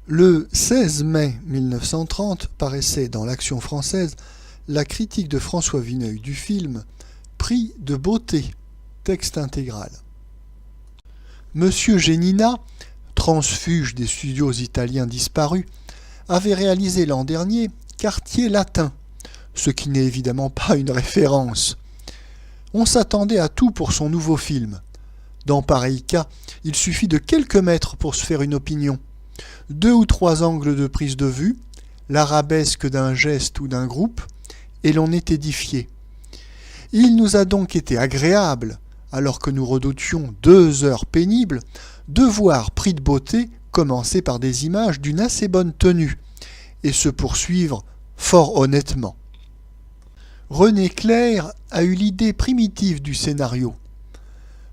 Le 16 mai 1930 paraissait dans l'Action française la critique de François Vineuil du film Prix de beauté, texte intégral. Monsieur Génina, transfuge des studios italiens disparus, avait réalisé l'an dernier Quartier latin, ce qui n'est évidemment pas une référence. On s'attendait à tout pour son nouveau film. Dans pareil cas, il suffit de quelques mètres pour se faire une opinion. 2 ou 3 angles de prise de vue, l'arabesque d'un geste ou d'un groupe, et l'on est édifié. Il nous a donc été agréable, alors que nous redoutions 2 heures pénibles, de voir Prix de beauté commencer par des images d'une assez bonne tenue, et se poursuivre fort honnêtement. René Clair a eu l'idée primitive du scénario.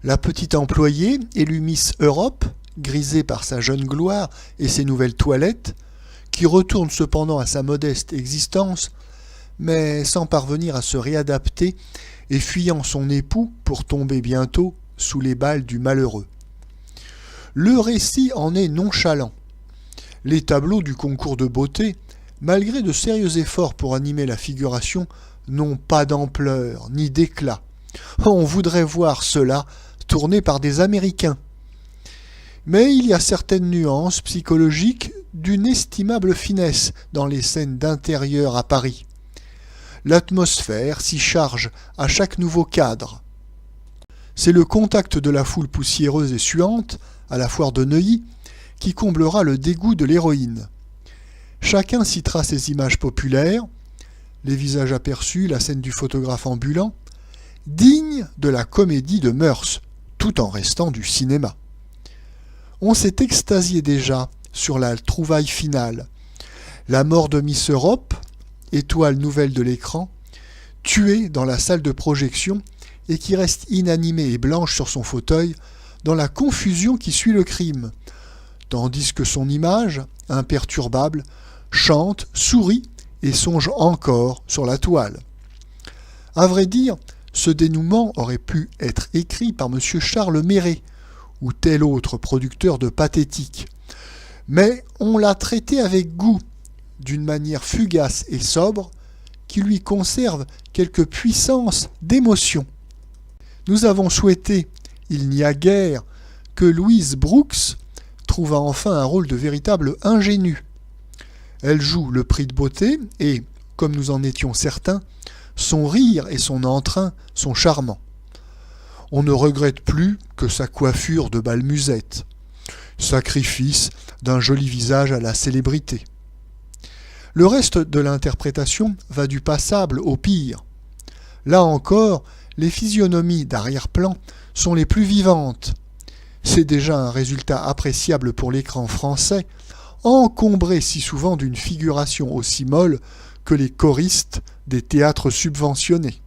La petite employée, élue Miss Europe, grisée par sa jeune gloire et ses nouvelles toilettes, qui retourne cependant à sa modeste existence, mais sans parvenir à se réadapter et fuyant son époux pour tomber bientôt sous les balles du malheureux. Le récit en est nonchalant. Les tableaux du concours de beauté, malgré de sérieux efforts pour animer la figuration, n'ont pas d'ampleur ni d'éclat. On voudrait voir cela tourné par des Américains. Mais il y a certaines nuances psychologiques d'une estimable finesse dans les scènes d'intérieur à Paris. L'atmosphère s'y charge à chaque nouveau cadre. C'est le contact de la foule poussiéreuse et suante, à la foire de Neuilly, qui comblera le dégoût de l'héroïne. Chacun citera ses images populaires, les visages aperçus, la scène du photographe ambulant, dignes de la comédie de mœurs, tout en restant du cinéma. On s'est extasié déjà sur la trouvaille finale. La mort de Miss Europe, étoile nouvelle de l'écran, tuée dans la salle de projection et qui reste inanimée et blanche sur son fauteuil dans la confusion qui suit le crime, tandis que son image, imperturbable, chante, sourit et songe encore sur la toile. À vrai dire, ce dénouement aurait pu être écrit par M. Charles Méret ou tel autre producteur de pathétique, mais on l'a traité avec goût, d'une manière fugace et sobre, qui lui conserve quelque puissance d'émotion. Nous avons souhaité, il n'y a guère, que Louise Brooks trouva enfin un rôle de véritable ingénue. Elle joue le Prix de beauté et, comme nous en étions certains, son rire et son entrain sont charmants. On ne regrette plus que sa coiffure de bal-musette, sacrifice d'un joli visage à la célébrité. Le reste de l'interprétation va du passable au pire. Là encore, les physionomies d'arrière-plan sont les plus vivantes. C'est déjà un résultat appréciable pour l'écran français, encombré si souvent d'une figuration aussi molle que les choristes des théâtres subventionnés.